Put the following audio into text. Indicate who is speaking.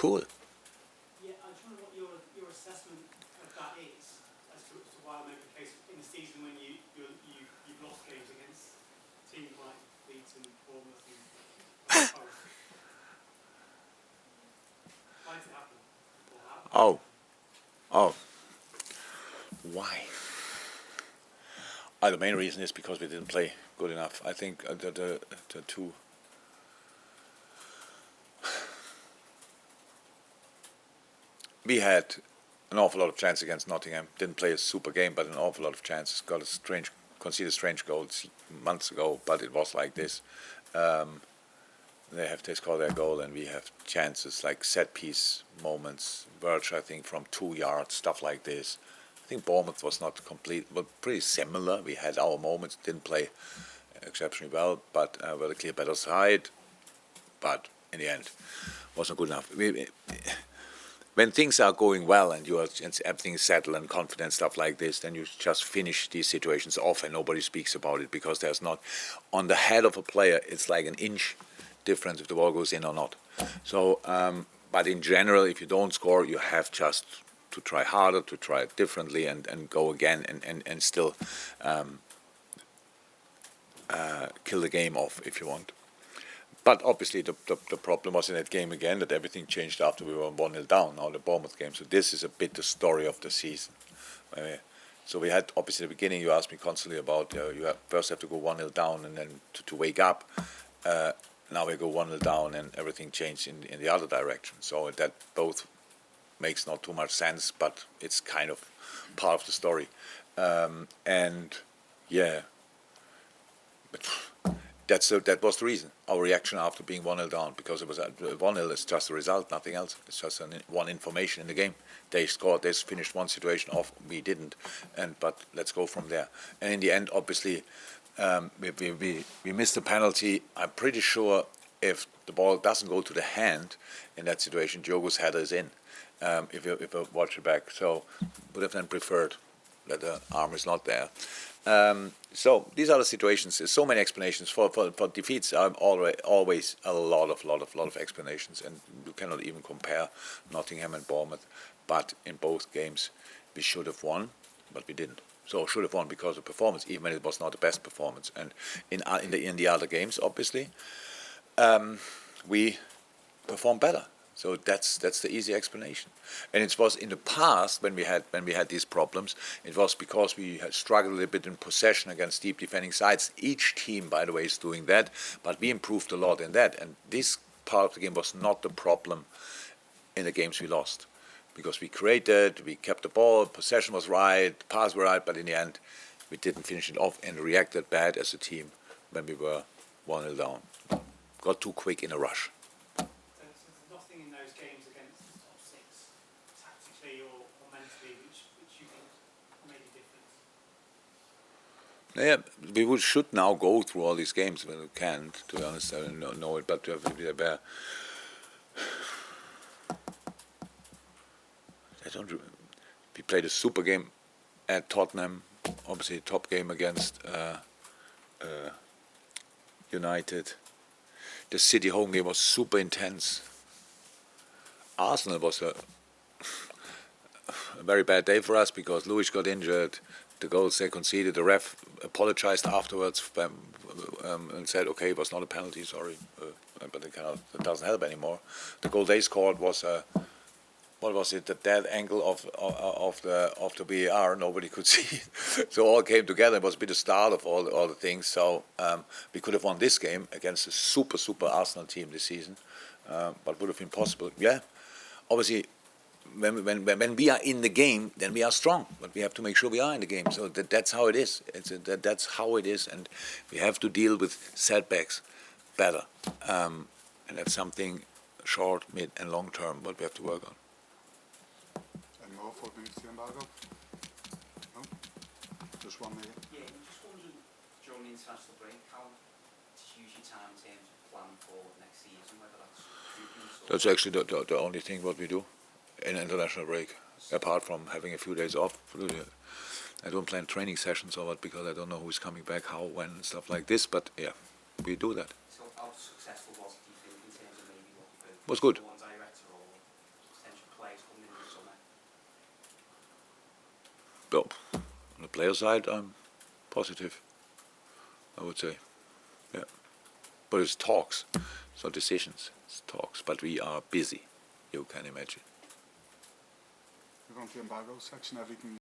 Speaker 1: cool.
Speaker 2: Yeah, I just wonder what your assessment of that is, as to why I make the case in a season when you've lost games against teams like Leeds and Bournemouth and Forest. Why does it happen?
Speaker 1: Oh, why? The main reason is because we didn't play good enough. I think the two. We had an awful lot of chances against Nottingham. Didn't play a super game, but an awful lot of chances. Conceded strange goals months ago, but it was like this. They score their goal, and we have chances like set piece moments. Verge, I think, from 2 yards, stuff like this. I think Bournemouth was not complete, but pretty similar. We had our moments, didn't play exceptionally well, but were the clear better side. But in the end, wasn't good enough. When things are going well and everything is settled and confident, stuff like this, then you just finish these situations off and nobody speaks about it, because there's not, on the head of a player, it's like an inch difference if the ball goes in or not. So, but in general, if you don't score, you have just to try harder, to try it differently, and go again and still kill the game off if you want. But obviously the problem was in that game again that everything changed after we were 1-0 down, now the Bournemouth game. So this is a bit the story of the season. So we had, obviously, at the beginning you asked me constantly about, you first have to go 1-0 down and then to wake up. Now we go 1-0 down and everything changed in the other direction. So that both makes not too much sense, but it's kind of part of the story. And yeah, but that was the reason, our reaction after being 1-0 down, because it was 1-0 is just a result, nothing else. It's just one information in the game. They scored, they finished one situation off, we didn't, but let's go from there. And in the end, obviously, we missed the penalty. I'm pretty sure if the ball doesn't go to the hand in that situation, Diogo's header is in. If you watch it back, so would have then preferred that the arm is not there. So these are the situations. There's so many explanations for defeats. Always a lot of explanations, and you cannot even compare Nottingham and Bournemouth. But in both games, we should have won, but we didn't. So should have won because of performance, even when it was not the best performance. And in the other games, obviously, we performed better. So that's the easy explanation. And it was in the past when we had these problems, it was because we had struggled a little bit in possession against deep defending sides. Each team, by the way, is doing that, but we improved a lot in that. And this part of the game was not the problem in the games we lost, because we created, we kept the ball, possession was right, pass were right, but in the end we didn't finish it off and reacted bad as a team when we were 1-0 down. Got too quick in a rush.
Speaker 2: Nothing in those games against the top six, tactically or mentally, which you think made a difference?
Speaker 1: Yeah, we should now go through all these games when we can. To be honest, I don't know it, but we played a super game at Tottenham, obviously a top game against United. The City home game was super intense. Arsenal was a very bad day for us because Luis got injured. The goals they conceded, the ref apologized afterwards and said, okay, it was not a penalty, sorry, but it doesn't help anymore. The goal they scored was what was it? The dead angle of the VAR. Nobody could see it. So all came together. It was a bit the start of all the things. So we could have won this game against a super Arsenal team this season, but would have been possible. Yeah, obviously, when we are in the game, then we are strong. But we have to make sure we are in the game. So that's how it is. That's how it is, and we have to deal with setbacks better. And that's something short, mid, and long term what we have to work on.
Speaker 3: Any more for the embargo? No? Just one minute.
Speaker 4: Yeah, I'm just wondering, during the international break, how to use your time in terms of planning for next season, whether that's treatments or...
Speaker 1: That's actually the only thing what we do in international break, apart from having a few days off. I don't plan training sessions or what, because I don't know who's coming back, how, when, and stuff like this, but yeah, we do that.
Speaker 4: So how successful was it, do you think, in terms of maybe what
Speaker 1: was good.
Speaker 4: one director or...
Speaker 1: Well, on the player side, I'm positive, I would say. Yeah. But it's talks, it's not decisions, it's talks. But we are busy, you can imagine.
Speaker 3: We're going to the embargo section. Everything